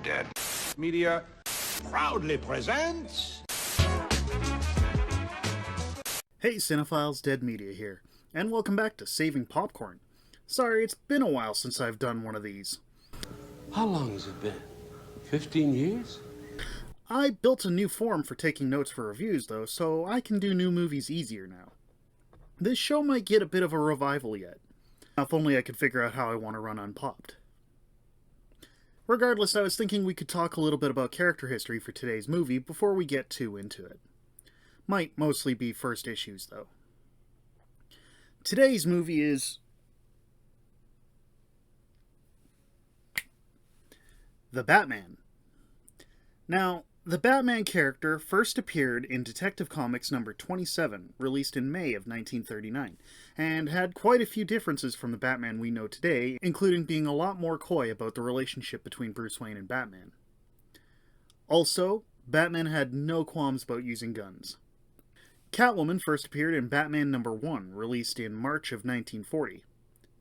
dead. Media proudly presents... Hey Cinephiles, Dead Media here, and welcome back to Saving Popcorn. Sorry, it's been a while since I've done one of these. How long has it been? 15 years? I built a new form for taking notes for reviews, though, so I can do new movies easier now. This show might get a bit of a revival yet. If only I could figure out how I want to run Unpopped. Regardless, I was thinking we could talk a little bit about character history for today's movie before we get too into it. Might mostly be first issues, though. Today's movie is The Batman. Now, the Batman character first appeared in Detective Comics number 27, released in May of 1939, and had quite a few differences from the Batman we know today, including being a lot more coy about the relationship between Bruce Wayne and Batman. Also, Batman had no qualms about using guns. Catwoman first appeared in Batman number 1, released in March of 1940.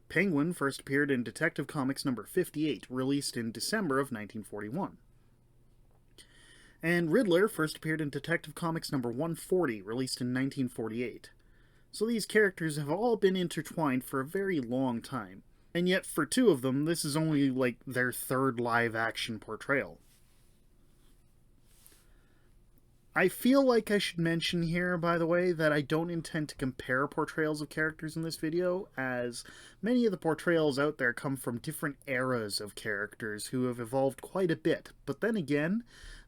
Penguin first appeared in Detective Comics number 58, released in December of 1941. And Riddler first appeared in Detective Comics number 140, released in 1948. So these characters have all been intertwined for a very long time, and yet for two of them, this is only like their third live-action portrayal. I feel like I should mention here, by the way, that I don't intend to compare portrayals of characters in this video, as many of the portrayals out there come from different eras of characters who have evolved quite a bit, but then again,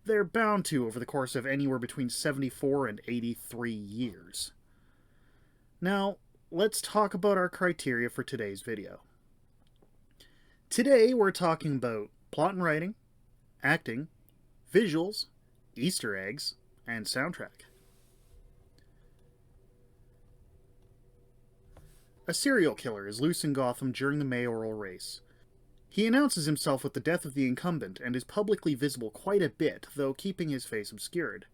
they're bound to over the course of anywhere between 74 and 83 years. Now, let's talk about our criteria for today's video. Today we're talking about plot and writing, acting, visuals, Easter eggs, and soundtrack. A serial killer is loose in Gotham during the mayoral race. He announces himself with the death of the incumbent and is publicly visible quite a bit, though keeping his face obscured.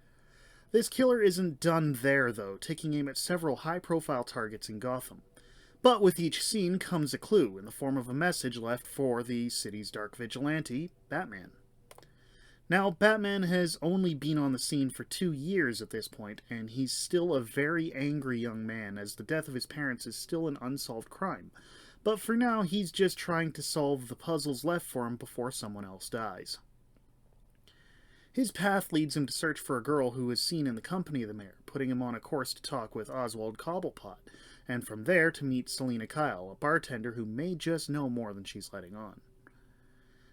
This killer isn't done there, though, taking aim at several high-profile targets in Gotham. But with each scene comes a clue in the form of a message left for the city's dark vigilante, Batman. Now, Batman has only been on the scene for 2 years at this point, and he's still a very angry young man, as the death of his parents is still an unsolved crime. But for now, he's just trying to solve the puzzles left for him before someone else dies. His path leads him to search for a girl who is seen in the company of the mayor, putting him on a course to talk with Oswald Cobblepot, and from there to meet Selina Kyle, a bartender who may just know more than she's letting on.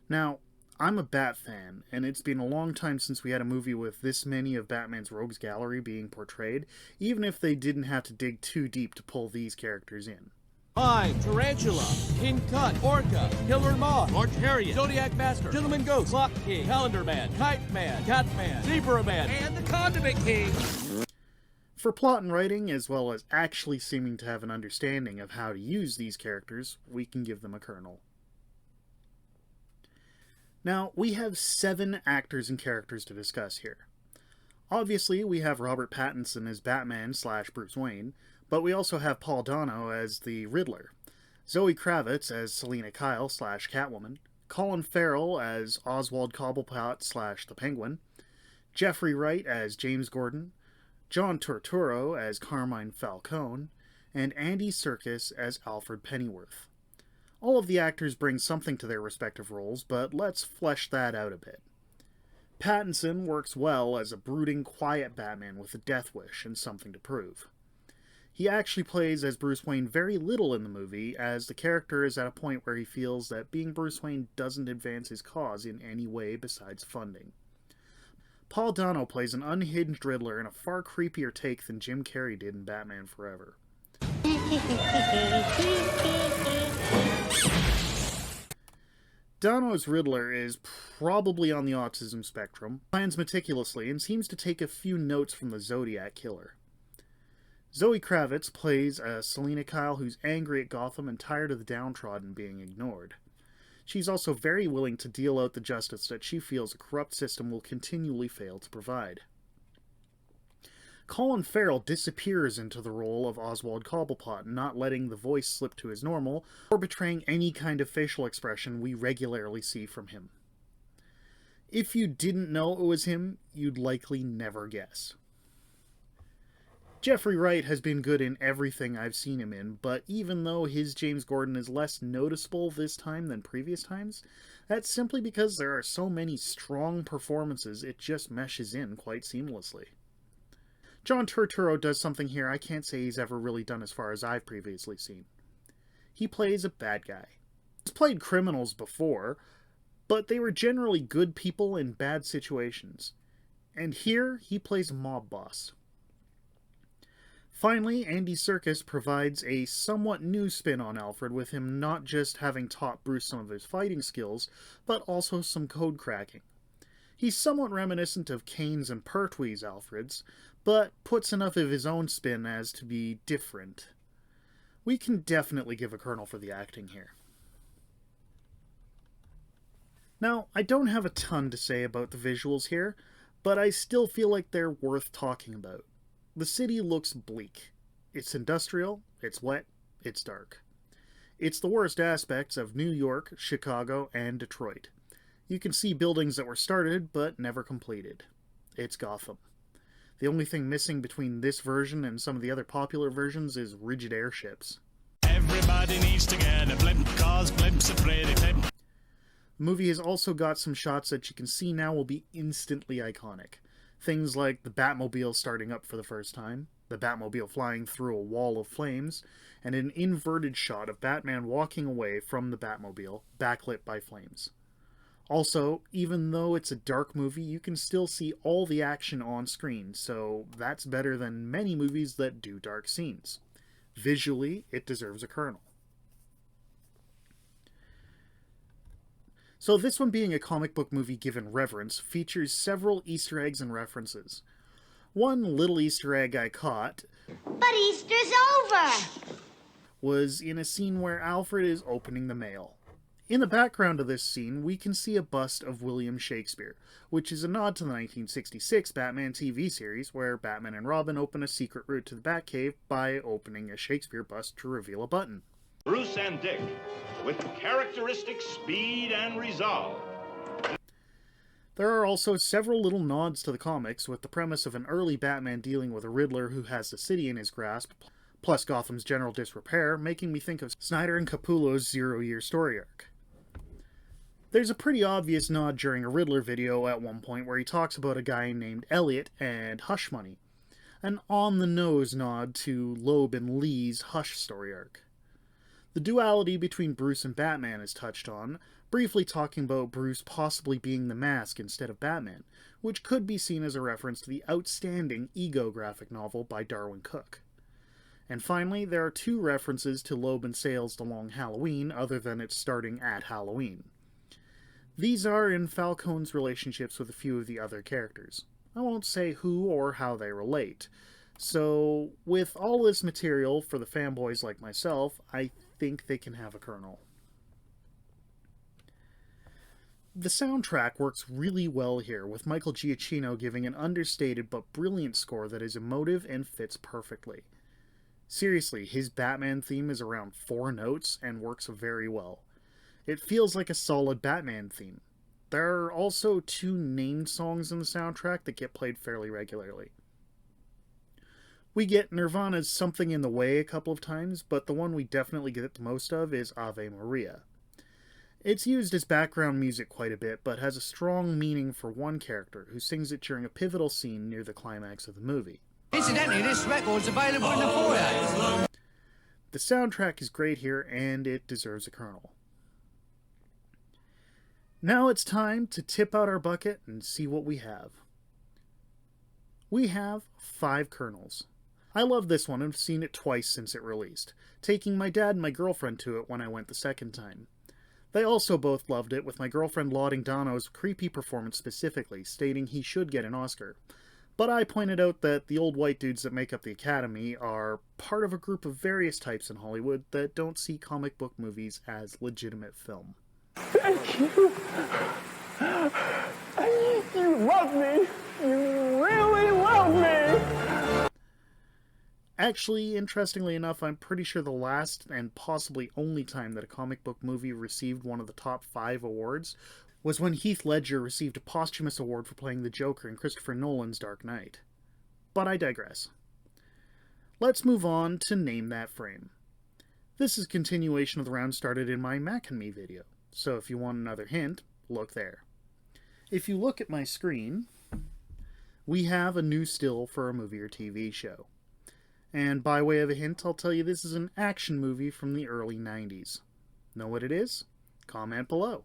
Now, I'm a Bat fan, and it's been a long time since we had a movie with this many of Batman's rogues gallery being portrayed, even if they didn't have to dig too deep to pull these characters in. Mime, Tarantula, King Tut, Orca, Killer Moth, Orange Harriet, Zodiac Master, Gentleman Ghost, Clock King, Calendar Man, Kite Man, Cat Man, Zebra Man, and the Condiment King! For plot and writing, as well as actually seeming to have an understanding of how to use these characters, we can give them a kernel. Now, we have 7 actors and characters to discuss here. Obviously, we have Robert Pattinson as Batman / Bruce Wayne, but we also have Paul Dano as the Riddler, Zoe Kravitz as Selina Kyle / Catwoman, Colin Farrell as Oswald Cobblepot / the Penguin, Jeffrey Wright as James Gordon, John Turturro as Carmine Falcone, and Andy Serkis as Alfred Pennyworth. All of the actors bring something to their respective roles, but let's flesh that out a bit. Pattinson works well as a brooding, quiet Batman with a death wish and something to prove. He actually plays as Bruce Wayne very little in the movie, as the character is at a point where he feels that being Bruce Wayne doesn't advance his cause in any way besides funding. Paul Dano plays an unhinged Riddler in a far creepier take than Jim Carrey did in Batman Forever. Dano's Riddler is probably on the autism spectrum, plans meticulously, and seems to take a few notes from the Zodiac Killer. Zoe Kravitz plays a Selina Kyle who's angry at Gotham and tired of the downtrodden being ignored. She's also very willing to deal out the justice that she feels a corrupt system will continually fail to provide. Colin Farrell disappears into the role of Oswald Cobblepot, not letting the voice slip to his normal, or betraying any kind of facial expression we regularly see from him. If you didn't know it was him, you'd likely never guess. Jeffrey Wright has been good in everything I've seen him in, but even though his James Gordon is less noticeable this time than previous times, that's simply because there are so many strong performances it just meshes in quite seamlessly. John Turturro does something here I can't say he's ever really done as far as I've previously seen. He plays a bad guy. He's played criminals before, but they were generally good people in bad situations. And here, he plays a mob boss. Finally, Andy Serkis provides a somewhat new spin on Alfred, with him not just having taught Bruce some of his fighting skills, but also some code cracking. He's somewhat reminiscent of Kane's and Pertwee's Alfreds, but puts enough of his own spin as to be different. We can definitely give a Kernel for the acting here. Now, I don't have a ton to say about the visuals here, but I still feel like they're worth talking about. The city looks bleak. It's industrial, it's wet, it's dark. It's the worst aspects of New York, Chicago, and Detroit. You can see buildings that were started, but never completed. It's Gotham. The only thing missing between this version and some of the other popular versions is rigid airships. Everybody needs to get a blimp, cause blimps are pretty tip. The movie has also got some shots that you can see now will be instantly iconic. Things like the Batmobile starting up for the first time, the Batmobile flying through a wall of flames, and an inverted shot of Batman walking away from the Batmobile, backlit by flames. Also, even though it's a dark movie, you can still see all the action on screen, so that's better than many movies that do dark scenes. Visually, it deserves a Kernel. So this one, being a comic book movie given reverence, features several Easter eggs and references. One little Easter egg I caught, but Easter's over, was in a scene where Alfred is opening the mail. In the background of this scene, we can see a bust of William Shakespeare, which is a nod to the 1966 Batman TV series, where Batman and Robin open a secret route to the Batcave by opening a Shakespeare bust to reveal a button. Bruce and Dick, with characteristic speed and resolve. There are also several little nods to the comics, with the premise of an early Batman dealing with a Riddler who has the city in his grasp, plus Gotham's general disrepair, making me think of Snyder and Capullo's Zero-Year story arc. There's a pretty obvious nod during a Riddler video at one point where he talks about a guy named Elliot and Hush Money, an on-the-nose nod to Loeb and Lee's Hush story arc. The duality between Bruce and Batman is touched on, briefly talking about Bruce possibly being the Mask instead of Batman, which could be seen as a reference to the outstanding Ego graphic novel by Darwin Cook. And finally, there are two references to Loeb and Sayles' The Long Halloween, other than it's starting at Halloween. These are in Falcone's relationships with a few of the other characters. I won't say who or how they relate. So, with all this material for the fanboys like myself, I think they can have a Kernel. The soundtrack works really well here, with Michael Giacchino giving an understated but brilliant score that is emotive and fits perfectly. Seriously, his Batman theme is around 4 notes and works very well. It feels like a solid Batman theme. There are also 2 named songs in the soundtrack that get played fairly regularly. We get Nirvana's Something in the Way a couple of times, but the one we definitely get the most of is Ave Maria. It's used as background music quite a bit, but has a strong meaning for one character, who sings it during a pivotal scene near the climax of the movie. Incidentally, this record's available in the foyer. The soundtrack is great here, and it deserves a Kernel. Now it's time to tip out our bucket and see what we have. We have 5 Kernels. I love this one and have seen it twice since it released, taking my dad and my girlfriend to it when I went the second time. They also both loved it, with my girlfriend lauding Dono's creepy performance specifically, stating he should get an Oscar. But I pointed out that the old white dudes that make up the Academy are part of a group of various types in Hollywood that don't see comic book movies as legitimate film. Thank you. You love me. You really love me. Actually, interestingly enough, I'm pretty sure the last and possibly only time that a comic book movie received one of the top 5 awards was when Heath Ledger received a posthumous award for playing the Joker in Christopher Nolan's Dark Knight. But I digress. Let's move on to Name That Frame. This is a continuation of the round started in my Mac and Me video, so if you want another hint, look there. If you look at my screen, we have a new still for a movie or TV show. And by way of a hint, I'll tell you this is an action movie from the early 90s. Know what it is? Comment below.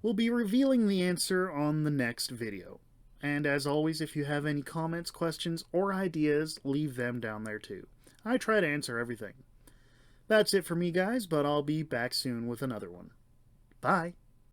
We'll be revealing the answer on the next video. And as always, if you have any comments, questions, or ideas, leave them down there too. I try to answer everything. That's it for me, guys, but I'll be back soon with another one. Bye!